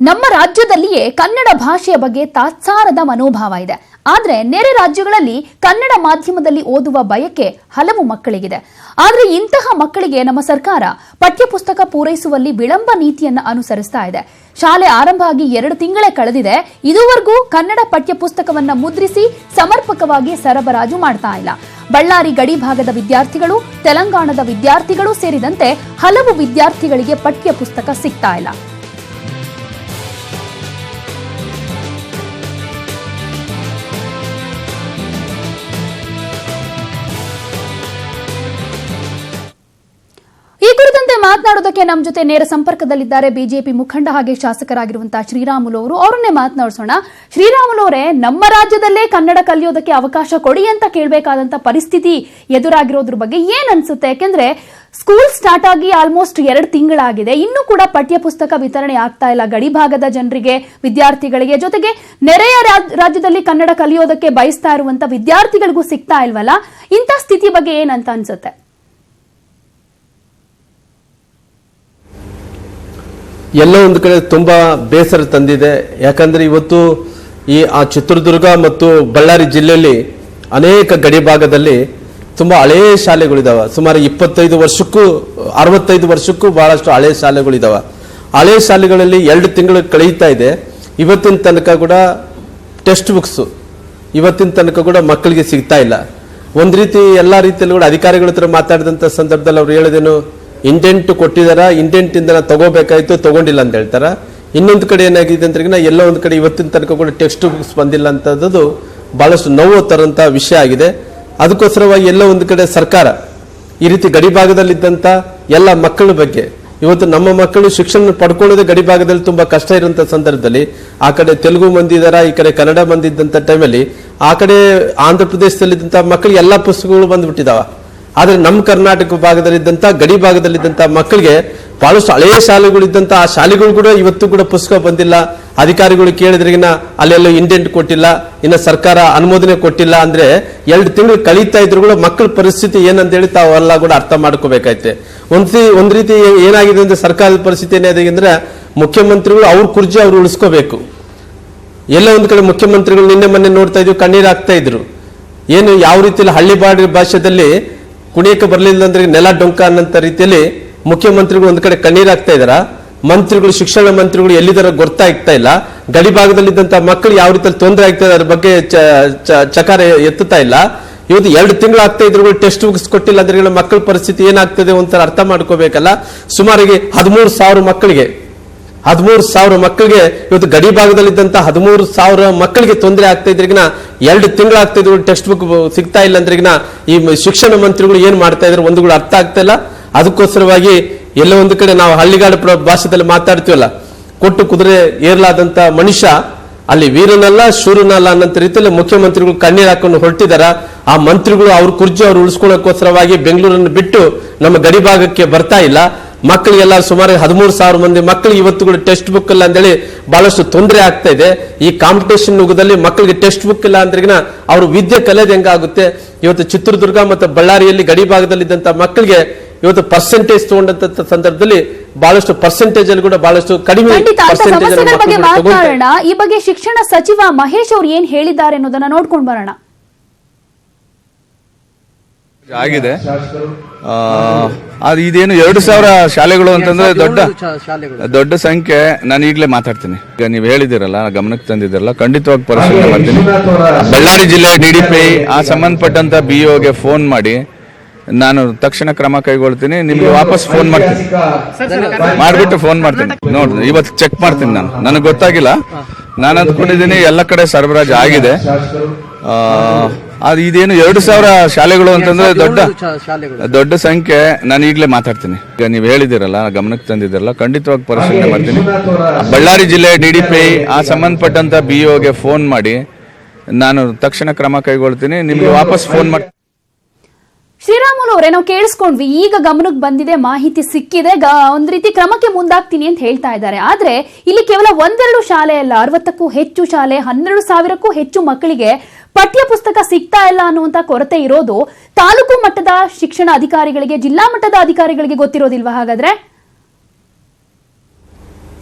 ನಮ್ಮ ರಾಜ್ಯದಲ್ಲಿಯೇ ಕನ್ನಡ ಭಾಷೆಯ ಬಗ್ಗೆ ತಾತ್ಸಾರದ ಮನೋಭಾವ ಇದೆ. ಆದರೆ ನೆರೆ ರಾಜ್ಯಗಳಲ್ಲಿ ಕನ್ನಡ ಮಾಧ್ಯಮದಲ್ಲಿ ಓದುವ ಬಯಕೆ ಹಲವು ಮಕ್ಕಳಿಗಿದೆ. ಆದರೆ ಇಂತಹ ಮಕ್ಕಳಿಗೆ ನಮ್ಮ ಸರ್ಕಾರ ಪಠ್ಯಪುಸ್ತಕ ಪೂರೈಸುವಲ್ಲಿ ವಿಳಂಬ ನೀತಿಯನ್ನು ಅನುಸರಿಸ್ತಾ ಇದೆ. ಶಾಲೆ ಆರಂಭ ಆಗಿ 2 ತಿಂಗಳೇ ಕಳೆದಿದೆ. ಇದುವರೆಗೂ ಕನ್ನಡ ಪಠ್ಯಪುಸ್ತಕವನ್ನು ಮುದ್ರಿಸಿ ಸಮರ್ಪಕವಾಗಿ ಸರಬರಾಜು ಮಾಡ್ತಾ ಇಲ್ಲ. ಬಳ್ಳಾರಿ ಗಡಿ ಭಾಗದ ವಿದ್ಯಾರ್ಥಿಗಳು, ತೆಲಂಗಾಣದ ವಿದ್ಯಾರ್ಥಿಗಳು ಸೇರಿದಂತೆ ಹಲವು ವಿದ್ಯಾರ್ಥಿಗಳಿಗೆ ಪಠ್ಯಪುಸ್ತಕ ಸಿಗ್ತಾ ಇಲ್ಲ. ಈ ಕುರಿತಂತೆ ಮಾತನಾಡೋದಕ್ಕೆ ನಮ್ಮ ಜೊತೆ ನೇರ ಸಂಪರ್ಕದಲ್ಲಿದ್ದಾರೆ ಬಿಜೆಪಿ ಮುಖಂಡ ಹಾಗೆ ಶಾಸಕರಾಗಿರುವಂತಹ ಶ್ರೀರಾಮುಲು ಅವರು. ಅವರನ್ನೇ ಮಾತನಾಡಿಸೋಣ. ಶ್ರೀರಾಮುಲು ಅವರೇ, ನಮ್ಮ ರಾಜ್ಯದಲ್ಲೇ ಕನ್ನಡ ಕಲಿಯೋದಕ್ಕೆ ಅವಕಾಶ ಕೊಡಿ ಅಂತ ಕೇಳಬೇಕಾದಂತ ಪರಿಸ್ಥಿತಿ ಎದುರಾಗಿರೋದ್ರ ಬಗ್ಗೆ ಏನ್ ಅನ್ಸುತ್ತೆ? ಯಾಕೆಂದ್ರೆ ಸ್ಕೂಲ್ ಸ್ಟಾರ್ಟ್ ಆಗಿ ಆಲ್ಮೋಸ್ಟ್ 2 ತಿಂಗಳಾಗಿದೆ, ಇನ್ನೂ ಕೂಡ ಪಠ್ಯಪುಸ್ತಕ ವಿತರಣೆ ಆಗ್ತಾ ಇಲ್ಲ ಗಡಿ ಭಾಗದ ಜನರಿಗೆ, ವಿದ್ಯಾರ್ಥಿಗಳಿಗೆ, ಜೊತೆಗೆ ನೆರೆಯ ರಾಜ್ಯದಲ್ಲಿ ಕನ್ನಡ ಕಲಿಯೋದಕ್ಕೆ ಬಯಸ್ತಾ ಇರುವಂತ ವಿದ್ಯಾರ್ಥಿಗಳಿಗೂ ಸಿಗ್ತಾ ಇಲ್ವಲ್ಲ. ಇಂಥ ಸ್ಥಿತಿ ಬಗ್ಗೆ ಏನಂತ ಅನ್ಸುತ್ತೆ? ಎಲ್ಲ ಒಂದು ಕಡೆ ತುಂಬಾ ಬೇಸರ ತಂದಿದೆ. ಯಾಕಂದ್ರೆ ಇವತ್ತು ಚಿತ್ರದುರ್ಗ ಮತ್ತು ಬಳ್ಳಾರಿ ಜಿಲ್ಲೆಯಲ್ಲಿ ಅನೇಕ ಗಡಿ ಭಾಗದಲ್ಲಿ ತುಂಬಾ ಹಳೆಯ ಶಾಲೆಗಳಿದಾವೆ. ಸುಮಾರು 25 ವರ್ಷಕ್ಕೂ 65 ವರ್ಷಕ್ಕೂ ಬಹಳಷ್ಟು ಹಳೆಯ ಶಾಲೆಗಳಿದಾವೆ. ಹಳೆಯ ಶಾಲೆಗಳಲ್ಲಿ 2 ತಿಂಗಳು ಕಳೆಯುತ್ತಾ ಇದೆ. ಇವತ್ತಿನ ತನಕ ಕೂಡ ಟೆಕ್ಸ್ಟ್ ಬುಕ್ಸ್ ಇವತ್ತಿನ ತನಕ ಕೂಡ ಮಕ್ಕಳಿಗೆ ಸಿಗ್ತಾ ಇಲ್ಲ. ಒಂದ್ ರೀತಿ ಎಲ್ಲಾ ರೀತಿಯಲ್ಲಿ ಕೂಡ ಅಧಿಕಾರಿಗಳ ಹತ್ರ ಮಾತಾಡಿದಂತ ಸಂದರ್ಭದಲ್ಲಿ ಅವ್ರು ಹೇಳೋದೇನು, ಇಂಡೆಂಟ್ ಕೊಟ್ಟಿದಾರ, ಇಂಡೆಂಟ್ ಇಂದ ತಗೋಬೇಕಾಯ್ತು, ತಗೊಂಡಿಲ್ಲ ಅಂತ ಹೇಳ್ತಾರ. ಇನ್ನೊಂದು ಕಡೆ ಏನಾಗಿದೆ ಅಂದ್ರೆ ಎಲ್ಲ ಒಂದು ಕಡೆ ಇವತ್ತಿನ ತನಕ ಕೂಡ ಟೆಕ್ಸ್ಟ್ ಬುಕ್ಸ್ ಬಂದಿಲ್ಲ ಅಂತದ್ದು ಬಹಳಷ್ಟು ನೋವು ತರಂತ ವಿಷಯ ಆಗಿದೆ. ಅದಕ್ಕೋಸ್ಕರವಾಗಿ ಎಲ್ಲ ಒಂದು ಕಡೆ ಸರ್ಕಾರ ಈ ರೀತಿ ಗಡಿ ಭಾಗದಲ್ಲಿದ್ದಂತ ಎಲ್ಲ ಮಕ್ಕಳ ಬಗ್ಗೆ, ಇವತ್ತು ನಮ್ಮ ಮಕ್ಕಳು ಶಿಕ್ಷಣ ಪಡ್ಕೊಳ್ಳೋದೇ ಗಡಿ ಭಾಗದಲ್ಲಿ ತುಂಬಾ ಕಷ್ಟ ಇರುವಂತ ಸಂದರ್ಭದಲ್ಲಿ ಆ ಕಡೆ ತೆಲುಗು ಮಂದಿ ಇದಾರ, ಈ ಕಡೆ ಕನ್ನಡ ಮಂದಿ ಇದ್ದಂತ ಟೈಮಲ್ಲಿ ಆ ಕಡೆ ಆಂಧ್ರ ಪ್ರದೇಶದಲ್ಲಿದ್ದಂತ ಮಕ್ಕಳಿಗೆ ಎಲ್ಲಾ ಪುಸ್ತಕಗಳು ಬಂದ್ಬಿಟ್ಟಿದಾವ. ಆದ್ರೆ ನಮ್ಮ ಕರ್ನಾಟಕ ಭಾಗದಲ್ಲಿದ್ದಂತ ಗಡಿ ಭಾಗದಲ್ಲಿದ್ದಂತ ಮಕ್ಕಳಿಗೆ ಬಹಳಷ್ಟು ಹಳೆಯ ಶಾಲೆಗಳಿದ್ದಂತ ಆ ಶಾಲೆಗಳು ಕೂಡ ಇವತ್ತು ಕೂಡ ಪುಸ್ತಕ ಬಂದಿಲ್ಲ. ಅಧಿಕಾರಿಗಳು ಕೇಳಿದ್ರಿಗಿನ ಅಲ್ಲೆಲ್ಲ ಇಂಡೆಂಟ್ ಕೊಟ್ಟಿಲ್ಲ, ಇನ್ನು ಸರ್ಕಾರ ಅನುಮೋದನೆ ಕೊಟ್ಟಿಲ್ಲ. ಅಂದ್ರೆ 2 ತಿಂಗಳು ಕಳೀತಾ ಇದ್ರು ಕೂಡ ಮಕ್ಕಳ ಪರಿಸ್ಥಿತಿ ಏನಂತ ಹೇಳಿ ತಾವೆಲ್ಲ ಕೂಡ ಅರ್ಥ ಮಾಡ್ಕೋಬೇಕಾಯ್ತೆ. ಒಂದ್ ರೀತಿ ಏನಾಗಿದೆ ಅಂದ್ರೆ ಸರ್ಕಾರದ ಪರಿಸ್ಥಿತಿ ಏನಾಗಿದೆ ಅಂದ್ರೆ ಮುಖ್ಯಮಂತ್ರಿಗಳು ಅವ್ರ ಕುರ್ಚಿ ಅವ್ರು ಉಳಿಸ್ಕೋಬೇಕು. ಎಲ್ಲ ಒಂದ್ ಕಡೆ ಮುಖ್ಯಮಂತ್ರಿಗಳು ನಿನ್ನೆ ಮೊನ್ನೆ ನೋಡ್ತಾ ಇದ್ವಿ, ಕಣ್ಣೀರ್ ಹಾಕ್ತಾ ಇದ್ರು. ಏನು ಯಾವ ರೀತಿಯಲ್ಲಿ ಹಳ್ಳಿ ಭಾಷೆದಲ್ಲಿ ಕುಣಿಯಕ್ಕೆ ಬರಲಿಲ್ಲ ಅಂದ್ರೆ ನೆಲ ಡೊಂಕ ಅನ್ನಂತ ರೀತಿಯಲ್ಲಿ ಮುಖ್ಯಮಂತ್ರಿಗಳು ಒಂದ್ ಕಡೆ ಕಣ್ಣೀರ್ ಹಾಕ್ತಾ ಇದಾರ. ಮಂತ್ರಿಗಳು, ಶಿಕ್ಷಣ ಮಂತ್ರಿಗಳು ಎಲ್ಲಿದಾರ ಗೊತ್ತಾಗ್ತಾ ಇಲ್ಲ. ಗಡಿ ಭಾಗದಲ್ಲಿದ್ದಂತ ಮಕ್ಕಳು ಯಾವ ರೀತಿಯಲ್ಲಿ ತೊಂದರೆ ಆಗ್ತಾ ಇದೆ ಅದ್ರ ಬಗ್ಗೆ ಚಕಾರ ಎತ್ತುತ್ತಾ ಇಲ್ಲ. ಇವತ್ತು 2 ತಿಂಗಳು ಆಗ್ತಾ ಇದ್ರು ಟೆಕ್ಸ್ಟ್ ಬುಕ್ಸ್ ಕೊಟ್ಟಿಲ್ಲ ಅಂದ್ರೆ ಮಕ್ಕಳ ಪರಿಸ್ಥಿತಿ ಏನಾಗ್ತದೆ ಒಂಥರ ಅರ್ಥ ಮಾಡ್ಕೋಬೇಕಲ್ಲ. ಸುಮಾರಿಗೆ 13,000 ಮಕ್ಕಳಿಗೆ ಇವತ್ತು ಗಡಿ ಭಾಗದಲ್ಲಿದ್ದಂತ 13,000 ಮಕ್ಕಳಿಗೆ ತೊಂದರೆ ಆಗ್ತಾ ಇದ್ರಿಗಿನ 2 ತಿಂಗಳಾಗ್ತಾ ಇದ್ರು ಟೆಕ್ಸ್ಟ್ ಬುಕ್ ಸಿಗ್ತಾ ಇಲ್ಲ ಅಂದ್ರಿಗಿನ ಈ ಶಿಕ್ಷಣ ಮಂತ್ರಿಗಳು ಏನ್ ಮಾಡ್ತಾ ಇದ್ರು ಒಂದು ಕೂಡ ಅರ್ಥ ಆಗ್ತಾ ಇಲ್ಲ. ಅದಕ್ಕೋಸ್ಕರವಾಗಿ ಎಲ್ಲ ಒಂದು ಕಡೆ ನಾವು ಹಳ್ಳಿಗಾಡ ಭಾಷೆದಲ್ಲಿ ಮಾತಾಡ್ತೀವಲ್ಲ, ಕೊಟ್ಟು ಕುದುರೆ ಏರ್ಲಾದಂತ ಮನುಷ್ಯ ಅಲ್ಲಿ ವೀರನಲ್ಲ ಶೂರನಲ್ಲ ಅನ್ನಂತ ರೀತಿಯಲ್ಲಿ ಮುಖ್ಯಮಂತ್ರಿಗಳು ಕಣ್ಣೀರ್ ಹಾಕೊಂಡು ಹೊರಟಿದಾರ. ಆ ಮಂತ್ರಿಗಳು ಅವ್ರ ಕುರ್ಚಿ ಅವ್ರು ಉಳಿಸ್ಕೊಳ್ಳೋಕೋಸ್ಕರವಾಗಿ ಬೆಂಗಳೂರನ್ನು ಬಿಟ್ಟು ನಮ್ಮ ಗಡಿ ಭಾಗಕ್ಕೆ ಬರ್ತಾ ಇಲ್ಲ. ಮಕ್ಕಳಿಗೆಲ್ಲ ಸುಮಾರು 13,000 ಮಂದಿ ಮಕ್ಕಳಿಗೆ ಇವತ್ತು ಕೂಡ ಟೆಕ್ಸ್ಟ್ ಬುಕ್ ಇಲ್ಲ ಅಂತೇಳಿ ಬಹಳಷ್ಟು ತೊಂದರೆ ಆಗ್ತಾ ಇದೆ. ಈ ಕಾಂಪಿಟೇಷನ್ ಯುಗದಲ್ಲಿ ಮಕ್ಕಳಿಗೆ ಟೆಕ್ಸ್ಟ್ ಬುಕ್ ಇಲ್ಲ ಅಂದ್ರಿಗಿನ ಅವ್ರ ವಿದ್ಯೆ ಕಲಿಯೋದು ಹೆಂಗಾಗುತ್ತೆ? ಇವತ್ತು ಚಿತ್ರದುರ್ಗ ಮತ್ತು ಬಳ್ಳಾರಿಯಲ್ಲಿ ಗಡಿ ಭಾಗದಲ್ಲಿದ್ದಂತ ಮಕ್ಕಳಿಗೆ ಇವತ್ತು ಪರ್ಸೆಂಟೇಜ್ ತಗೊಂಡಂತ ಸಂದರ್ಭದಲ್ಲಿ ಬಹಳಷ್ಟು ಪರ್ಸೆಂಟೇಜ್ ಅಲ್ಲಿ ಕೂಡ ಬಹಳಷ್ಟು ಕಡಿಮೆ ಮಾತನಾಡೋಣ. ಈ ಬಗ್ಗೆ ಶಿಕ್ಷಣ ಸಚಿವ ಮಹೇಶ್ ಅವರು ಏನ್ ಹೇಳಿದ್ದಾರೆ ಅನ್ನೋದನ್ನ ನೋಡ್ಕೊಂಡು ಬರೋಣ. ಆಗಿದೆ ಅದು ಇದೇನು 2,000 ಶಾಲೆಗಳು ಅಂತಂದ್ರೆ ದೊಡ್ಡ ಸಂಖ್ಯೆ. ನಾನು ಈಗಲೇ ಮಾತಾಡ್ತೀನಿ. ಈಗ ನೀವು ಹೇಳಿದಿರಲ್ಲ, ಗಮನಕ್ಕೆ ತಂದಿದ್ದೀರಲ್ಲ, ಖಂಡಿತವಾಗಿ ಪರಿಶೀಲನೆ ಮಾಡ್ತೀನಿ. ಬಳ್ಳಾರಿ ಜಿಲ್ಲೆ DDPI ಆ ಸಂಬಂಧಪಟ್ಟಂತ BOಗೆ ಫೋನ್ ಮಾಡಿ ನಾನು ತಕ್ಷಣ ಕ್ರಮ ಕೈಗೊಳ್ತೀನಿ. ನಿಮ್ಗೆ ವಾಪಸ್ ಫೋನ್ ಮಾಡ್ತೀನಿ, ಮಾಡ್ಬಿಟ್ಟು ಫೋನ್ ಮಾಡ್ತೀನಿ. ನೋಡ್ರಿ, ಇವತ್ತು ಚೆಕ್ ಮಾಡ್ತೀನಿ. ನನಗೆ ಗೊತ್ತಾಗಿಲ್ಲ. ನಾನು ಅಂದ್ಕೊಂಡಿದ್ದೀನಿ ಎಲ್ಲ ಕಡೆ ಸರಬರಾಜು ಆಗಿದೆ. ಅದು ಇದೇನು 2,000 ಶಾಲೆಗಳು ಅಂತಂದ್ರೆ ದೊಡ್ಡ ಸಂಖ್ಯೆ. ನಾನು ಈಗಲೇ ಮಾತಾಡ್ತೀನಿ. ಈಗ ನೀವು ಹೇಳಿದಿರಲ್ಲ, ಗಮನಕ್ಕೆ ತಂದಿದ್ದೀರಲ್ಲ, ಖಂಡಿತವಾಗಿ ಪರಿಶೀಲನೆ ಮಾಡ್ತೀನಿ. ಬಳ್ಳಾರಿ ಜಿಲ್ಲೆ DDPI ಆ ಸಂಬಂಧಪಟ್ಟಂತ BOಗೆ ಫೋನ್ ಮಾಡಿ ನಾನು ತಕ್ಷಣ ಕ್ರಮ ಕೈಗೊಳ್ತೀನಿ. ನಿಮ್ಗೆ ವಾಪಸ್ ಫೋನ್ ಮಾಡ್ತೀನಿ. ಶ್ರೀರಾಮುಲು ಅವರೇ, ನಾವು ಕೇಳಿಸ್ಕೊಂಡ್ವಿ, ಈಗ ಗಮನಕ್ಕೆ ಬಂದಿದೆ, ಮಾಹಿತಿ ಸಿಕ್ಕಿದೆ, ಒಂದ್ ರೀತಿ ಕ್ರಮಕ್ಕೆ ಮುಂದಾಗ್ತೀನಿ ಅಂತ ಹೇಳ್ತಾ ಇದ್ದಾರೆ. ಆದ್ರೆ ಇಲ್ಲಿ ಕೇವಲ 1-2 ಶಾಲೆ ಅಲ್ಲ, 60ಕ್ಕೂ ಹೆಚ್ಚು ಶಾಲೆ, 12,000ಕ್ಕೂ ಹೆಚ್ಚು ಮಕ್ಕಳಿಗೆ ಪಠ್ಯ ಪುಸ್ತಕ ಸಿಗ್ತಾ ಇಲ್ಲ ಅನ್ನುವಂತ ಕೊರತೆ ಇರೋದು ತಾಲೂಕು ಮಟ್ಟದ ಶಿಕ್ಷಣ ಅಧಿಕಾರಿಗಳಿಗೆ, ಜಿಲ್ಲಾ ಮಟ್ಟದ ಅಧಿಕಾರಿಗಳಿಗೆ ಗೊತ್ತಿರೋದಿಲ್ವಾ? ಹಾಗಾದ್ರೆ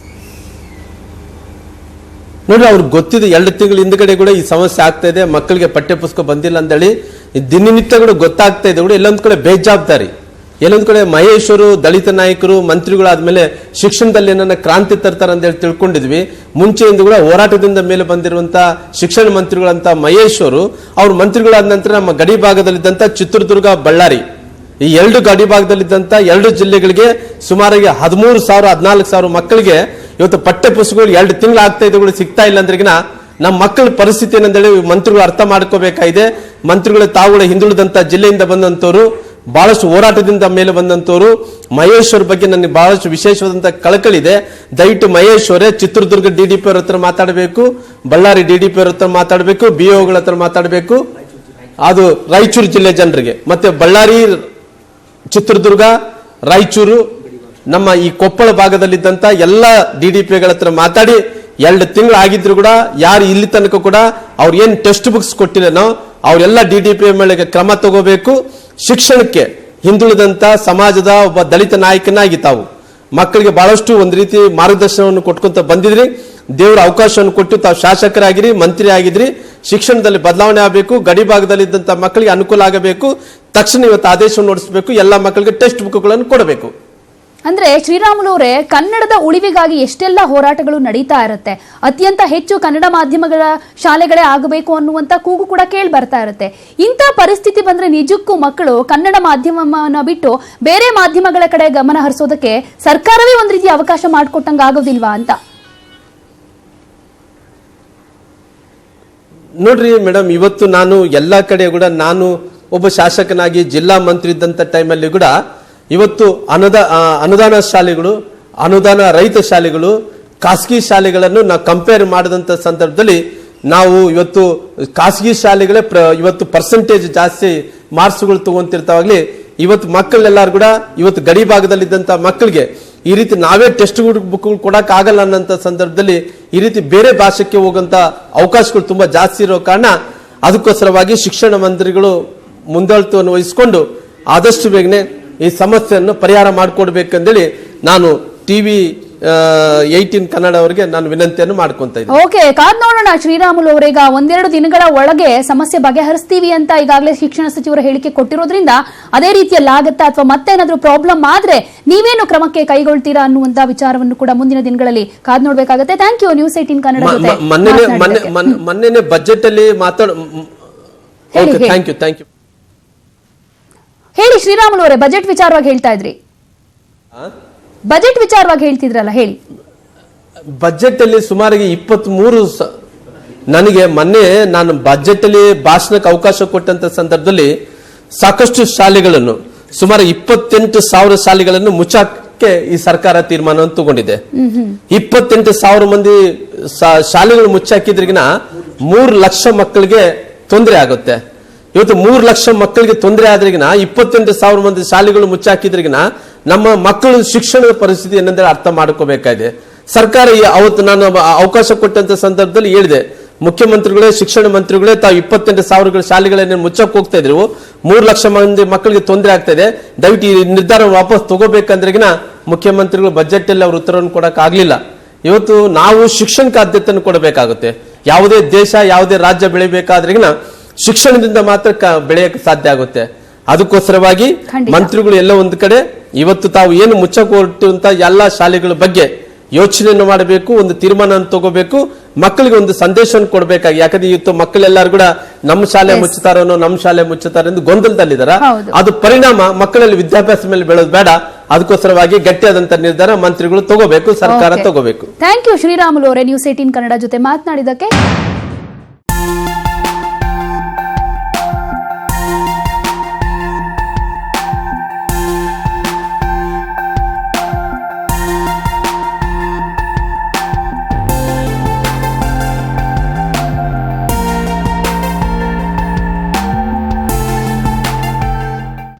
ನೋಡ್ರಿ ಅವ್ರಿಗೆ ಗೊತ್ತಿದೆ 2 ತಿಂಗಳ ಹಿಂದ್ಗಡೆ ಕೂಡ ಈ ಸಮಸ್ಯೆ ಆಗ್ತಾ ಇದೆ, ಮಕ್ಕಳಿಗೆ ಪಠ್ಯ ಪುಸ್ತಕ ಬಂದಿಲ್ಲ ಅಂತೇಳಿ ದಿನನಿತ್ಯ ಕೂಡ ಗೊತ್ತಾಗ್ತಾ ಇದೆ ಕೂಡ. ಎಲ್ಲೊಂದ್ ಕಡೆ ಬೇಜವಾಬ್ದಾರಿ, ಎಲ್ಲೊಂದ್ ಕಡೆ ಮಹೇಶ್ವರು ದಲಿತ ನಾಯಕರು ಮಂತ್ರಿಗಳಾದ್ಮೇಲೆ ಶಿಕ್ಷಣದಲ್ಲಿ ಏನನ್ನ ಕ್ರಾಂತಿ ತರ್ತಾರ ಅಂತ ಹೇಳಿ ತಿಳ್ಕೊಂಡಿದ್ವಿ. ಮುಂಚೆಯಿಂದ ಕೂಡ ಹೋರಾಟದಿಂದ ಮೇಲೆ ಬಂದಿರುವಂತ ಶಿಕ್ಷಣ ಮಂತ್ರಿಗಳಂತ ಮಹೇಶ್ವರು ಅವ್ರ ಮಂತ್ರಿಗಳಾದ ನಂತರ ನಮ್ಮ ಗಡಿ ಭಾಗದಲ್ಲಿದ್ದಂತ ಚಿತ್ರದುರ್ಗ, ಬಳ್ಳಾರಿ ಈ 2 ಗಡಿ ಭಾಗದಲ್ಲಿದ್ದಂತ 2 ಜಿಲ್ಲೆಗಳಿಗೆ ಸುಮಾರಿಗೆ 13,000 14,000 ಮಕ್ಕಳಿಗೆ ಇವತ್ತು ಪಠ್ಯ ಪುಸ್ತಕಗಳು 2 ತಿಂಗಳು ಆಗ್ತಾ ಇದೆ ಕೂಡ ಸಿಗ್ತಾ ಇಲ್ಲ ಅಂದ್ರಿಗಿನ ನಮ್ಮ ಮಕ್ಕಳ ಪರಿಸ್ಥಿತಿ ಏನಂದೇಳಿ ಮಂತ್ರಿಗಳು ಅರ್ಥ ಮಾಡ್ಕೋಬೇಕಾಗಿದೆ. ಮಂತ್ರಿಗಳು ತಾವುಗಳ ಹಿಂದುಳಿದಂತ ಜಿಲ್ಲೆಯಿಂದ ಬಂದಂತವ್ರು, ಬಹಳಷ್ಟು ಹೋರಾಟದಿಂದ ಮೇಲೆ ಬಂದಂತವ್ರು. ಮಹೇಶ್ವರ್ ಬಗ್ಗೆ ನನಗೆ ಬಹಳಷ್ಟು ವಿಶೇಷವಾದಂತ ಕಳಕಳಿದೆ. ದಯವಿಟ್ಟು ಮಹೇಶ್ವರೇ ಚಿತ್ರದುರ್ಗ DDP ಅವ್ರ ಹತ್ರ ಮಾತಾಡಬೇಕು, ಬಳ್ಳಾರಿ DDP ಅವ್ರ ಹತ್ರ ಮಾತಾಡಬೇಕು, BOಗಳ ಹತ್ರ ಮಾತಾಡಬೇಕು. ಅದು ರಾಯಚೂರು ಜಿಲ್ಲೆ ಜನರಿಗೆ, ಮತ್ತೆ ಬಳ್ಳಾರಿ, ಚಿತ್ರದುರ್ಗ, ರಾಯಚೂರು, ನಮ್ಮ ಈ ಕೊಪ್ಪಳ ಭಾಗದಲ್ಲಿದ್ದಂತ ಎಲ್ಲ DDPಗಳ ಹತ್ರ ಮಾತಾಡಿ 2 ತಿಂಗಳು ಆಗಿದ್ರು ಕೂಡ ಯಾರು ಇಲ್ಲಿ ತನಕ ಕೂಡ ಅವ್ರು ಏನ್ ಟೆಕ್ಸ್ಟ್ ಬುಕ್ಸ್ ಕೊಟ್ಟಿಲ್ಲನೋ ಅವರೆಲ್ಲ DDP ಮೇಲೆ ಕ್ರಮ ತಗೋಬೇಕು. ಶಿಕ್ಷಣಕ್ಕೆ ಹಿಂದುಳಿದಂತ ಸಮಾಜದ ಒಬ್ಬ ದಲಿತ ನಾಯಕನಾಗಿ ತಾವು ಮಕ್ಕಳಿಗೆ ಬಹಳಷ್ಟು ಒಂದು ರೀತಿ ಮಾರ್ಗದರ್ಶನವನ್ನು ಕೊಟ್ಕೊಂತ ಬಂದಿದ್ರಿ. ದೇವರ ಅವಕಾಶವನ್ನು ಕೊಟ್ಟು ತಾವು ಶಾಸಕರಾಗಿರಿ, ಮಂತ್ರಿ ಆಗಿದ್ರಿ. ಶಿಕ್ಷಣದಲ್ಲಿ ಬದಲಾವಣೆ ಆಗಬೇಕು, ಗಡಿ ಭಾಗದಲ್ಲಿದ್ದಂತ ಮಕ್ಕಳಿಗೆ ಅನುಕೂಲ ಆಗಬೇಕು. ತಕ್ಷಣ ಇವತ್ತು ಆದೇಶವನ್ನು ಹೊರಡಿಸಬೇಕು, ಎಲ್ಲ ಮಕ್ಕಳಿಗೆ ಟೆಕ್ಸ್ಟ್ ಬುಕ್ಗಳನ್ನು ಕೊಡಬೇಕು. ಅಂದ್ರೆ ಶ್ರೀರಾಮುಲು ಅವರೇ, ಕನ್ನಡದ ಉಳಿವಿಗಾಗಿ ಎಷ್ಟೆಲ್ಲ ಹೋರಾಟಗಳು ನಡೀತಾ ಇರುತ್ತೆ. ಅತ್ಯಂತ ಹೆಚ್ಚು ಕನ್ನಡ ಮಾಧ್ಯಮಗಳ ಶಾಲೆಗಳೇ ಆಗಬೇಕು ಅನ್ನುವಂತ ಕೂಗು ಕೂಡ ಕೇಳಿ ಬರ್ತಾ ಇರುತ್ತೆ. ಇಂಥ ಪರಿಸ್ಥಿತಿ ಬಂದ್ರೆ ನಿಜಕ್ಕೂ ಮಕ್ಕಳು ಕನ್ನಡ ಮಾಧ್ಯಮವನ್ನ ಬಿಟ್ಟು ಬೇರೆ ಮಾಧ್ಯಮಗಳ ಕಡೆ ಗಮನ ಹರಿಸೋದಕ್ಕೆ ಸರ್ಕಾರವೇ ಒಂದ್ ರೀತಿ ಅವಕಾಶ ಮಾಡಿಕೊಟ್ಟಂಗ ಆಗೋದಿಲ್ವಾ ಅಂತ. ನೋಡ್ರಿ ಮೇಡಮ್, ಇವತ್ತು ನಾನು ಎಲ್ಲಾ ಕಡೆ ಕೂಡ ನಾನು ಒಬ್ಬ ಶಾಸಕನಾಗಿ ಜಿಲ್ಲಾ ಮಂತ್ರಿ ಇದ್ದಂತ ಟೈಮಲ್ಲಿ ಕೂಡ ಇವತ್ತು ಅನುದಾನ ಶಾಲೆಗಳು, ಅನುದಾನ ರಹಿತ ಶಾಲೆಗಳು, ಖಾಸಗಿ ಶಾಲೆಗಳನ್ನು ನಾವು ಕಂಪೇರ್ ಮಾಡಿದಂತ ಸಂದರ್ಭದಲ್ಲಿ ನಾವು ಇವತ್ತು ಖಾಸಗಿ ಶಾಲೆಗಳೇ ಇವತ್ತು ಪರ್ಸೆಂಟೇಜ್ ಜಾಸ್ತಿ ಮಾರ್ಕ್ಸ್ಗಳು ತಗೊಂತಿರ್ತಾವಾಗ್ಲಿ ಇವತ್ತು ಮಕ್ಕಳೆಲ್ಲರೂ ಕೂಡ ಇವತ್ತು ಗಡಿ ಭಾಗದಲ್ಲಿದ್ದಂತ ಮಕ್ಕಳಿಗೆ ಈ ರೀತಿ ನಾವೇ ಟೆಕ್ಸ್ಟ್ ಬುಕ್ಗಳು ಕೊಡಕ್ ಆಗಲ್ಲ ಅನ್ನೋ ಸಂದರ್ಭದಲ್ಲಿ ಈ ರೀತಿ ಬೇರೆ ಭಾಷೆಗೆ ಹೋಗುವಂತ ಅವಕಾಶಗಳು ತುಂಬಾ ಜಾಸ್ತಿ ಇರೋ ಕಾರಣ ಅದಕ್ಕೋಸ್ಕರವಾಗಿ ಶಿಕ್ಷಣ ಮಂತ್ರಿಗಳು ಮುಂದಾಳತ್ವವನ್ನು ವಹಿಸಿಕೊಂಡು ಆದಷ್ಟು ಬೇಗನೆ ಈ ಸಮಸ್ಯೆಯನ್ನು ಪರಿಹಾರ ಮಾಡಿಕೊಡ್ಬೇಕಂದೇಳಿ ನಾನು TV 18 ಕನ್ನಡ ಅವರಿಗೆ ನಾನು ವಿನಂತಿಯನ್ನು ಮಾಡ್ಕೊಂತ ಇದ್ದೀನಿ. ಓಕೆ, ಕಾದ್ ನೋಡೋಣ ಶ್ರೀರಾಮುಲು ಅವರೀಗ 1-2 ದಿನಗಳ ಒಳಗೆ ಸಮಸ್ಯೆ ಬಗೆಹರಿಸ್ತೀವಿ ಅಂತ ಈಗಾಗಲೇ ಶಿಕ್ಷಣ ಸಚಿವರು ಹೇಳಿಕೆ ಕೊಟ್ಟಿರೋದ್ರಿಂದ ಅದೇ ರೀತಿಯಲ್ಲಿ ಆಗತ್ತಾ ಅಥವಾ ಮತ್ತೇನಾದ್ರೂ ಪ್ರಾಬ್ಲಮ್ ಆದ್ರೆ ನೀವೇನು ಕ್ರಮಕ್ಕೆ ಕೈಗೊಳ್ತೀರಾ ಅನ್ನುವಂತ ವಿಚಾರವನ್ನು ಕೂಡ ಮುಂದಿನ ದಿನಗಳಲ್ಲಿ ಕಾದ್ ನೋಡ್ಬೇಕಾಗತ್ತೆ. Thank you. ನ್ಯೂಸ್ 18 ಕನ್ನಡ ಜೊತೆ ಮೊನ್ನೆ ಬಜೆಟ್ ಅಲ್ಲಿ ಥ್ಯಾಂಕ್ ಯು ಹೇಳಿ ಶ್ರೀರಾಮುಲು ಅವರೇ, ಬಜೆಟ್ ವಿಚಾರವಾಗಿ ಹೇಳ್ತಾ ಇದ್ರಿ, ಬಜೆಟ್ ವಿಚಾರವಾಗಿ ಹೇಳ್ತಿದ್ರಲ್ಲ, ಹೇಳಿ. ಬಜೆಟ್ ಅಲ್ಲಿ ಸುಮಾರಿಗೆ 23 ನನಗೆ ಮೊನ್ನೆ ನಾನು ಬಜೆಟ್ ಅಲ್ಲಿ ಭಾಷಣಕ್ಕೆ ಅವಕಾಶ ಕೊಟ್ಟಂತ ಸಂದರ್ಭದಲ್ಲಿ ಸಾಕಷ್ಟು ಶಾಲೆಗಳನ್ನು ಸುಮಾರು 28,000 ಶಾಲೆಗಳನ್ನು ಮುಚ್ಚಾಕೆ ಈ ಸರ್ಕಾರ ತೀರ್ಮಾನವನ್ನು ತಗೊಂಡಿದೆ. 28,000 ಮಂದಿ ಶಾಲೆಗಳು ಮುಚ್ಚಾಕಿದ್ರಿಗಿನ 3 ಲಕ್ಷ ಮಕ್ಕಳಿಗೆ ತೊಂದರೆ ಆಗುತ್ತೆ. ಇವತ್ತು 3 ಲಕ್ಷ ಮಕ್ಕಳಿಗೆ ತೊಂದರೆ ಆದ್ರಿಗಿನ 28,000 ಮಂದಿ ಶಾಲೆಗಳು ಮುಚ್ಚಾಕಿದ್ರಿಗಿನ ನಮ್ಮ ಮಕ್ಕಳ ಶಿಕ್ಷಣದ ಪರಿಸ್ಥಿತಿ ಏನಂದ್ರೆ ಅರ್ಥ ಮಾಡ್ಕೋಬೇಕಾಗಿದೆ. ಸರ್ಕಾರ ಅವತ್ತು ನಾನು ಅವಕಾಶ ಕೊಟ್ಟಂತ ಸಂದರ್ಭದಲ್ಲಿ ಹೇಳಿದೆ, ಮುಖ್ಯಮಂತ್ರಿಗಳೇ, ಶಿಕ್ಷಣ ಮಂತ್ರಿಗಳೇ, ತಾವು 28,000 ಶಾಲೆಗಳನ್ನ ಮುಚ್ಚಕ್ ಹೋಗ್ತಾ ಇದ್ರು, 3 ಲಕ್ಷ ಮಂದಿ ಮಕ್ಕಳಿಗೆ ತೊಂದರೆ ಆಗ್ತಾ ಇದೆ, ದಯವಿಟ್ಟು ಈ ನಿರ್ಧಾರ ವಾಪಸ್ ತಗೋಬೇಕಂದ್ರೆಗಿನ ಮುಖ್ಯಮಂತ್ರಿಗಳು ಬಜೆಟ್ ಅಲ್ಲಿ ಅವ್ರ ಉತ್ತರವನ್ನು ಕೊಡಕ್ ಆಗ್ಲಿಲ್ಲ. ಇವತ್ತು ನಾವು ಶಿಕ್ಷಣಕ್ಕೆ ಆದ್ಯತೆಯನ್ನು ಕೊಡಬೇಕಾಗುತ್ತೆ. ಯಾವುದೇ ದೇಶ, ಯಾವುದೇ ರಾಜ್ಯ ಬೆಳಿಬೇಕಾದ್ರೆಗಿನ ಶಿಕ್ಷಣದಿಂದ ಮಾತ್ರ ಬೆಳೆಯಕ್ಕೆ ಸಾಧ್ಯ ಆಗುತ್ತೆ. ಅದಕ್ಕೋಸ್ಕರವಾಗಿ ಮಂತ್ರಿಗಳು ಎಲ್ಲ ಒಂದು ಕಡೆ ಇವತ್ತು ತಾವು ಏನು ಮುಚ್ಚಕ್ಕೆ ಹೊರಟಂತ ಎಲ್ಲಾ ಶಾಲೆಗಳ ಬಗ್ಗೆ ಯೋಚನೆಯನ್ನು ಮಾಡಬೇಕು, ಒಂದು ತೀರ್ಮಾನ ತಗೋಬೇಕು, ಮಕ್ಕಳಿಗೆ ಒಂದು ಸಂದೇಶವನ್ನು ಕೊಡಬೇಕಾಗಿ. ಯಾಕಂದ್ರೆ ಇವತ್ತು ಮಕ್ಕಳೆಲ್ಲರೂ ಕೂಡ ನಮ್ಮ ಶಾಲೆ ಮುಚ್ಚುತ್ತಾರೋ ನಮ್ಮ ಶಾಲೆ ಮುಚ್ಚುತ್ತಾರೆ ಎಂದು ಗೊಂದಲದಲ್ಲಿದ್ದಾರೆ. ಅದು ಪರಿಣಾಮ ಮಕ್ಕಳಲ್ಲಿ ವಿದ್ಯಾಭ್ಯಾಸ ಮೇಲೆ ಬೆಳೆಯೋದು ಬೇಡ. ಅದಕ್ಕೋಸ್ಕರವಾಗಿ ಗಟ್ಟಿಯಾದಂತ ನಿರ್ಧಾರ ಮಂತ್ರಿಗಳು ತಗೋಬೇಕು, ಸರ್ಕಾರ ತಗೋಬೇಕು. ಥ್ಯಾಂಕ್ ಯು ಶ್ರೀರಾಮುಲು ಅವರೇ, ನ್ಯೂಸ್ 18 ಕನ್ನಡ ಜೊತೆ ಮಾತನಾಡಿದಕ್ಕೆ.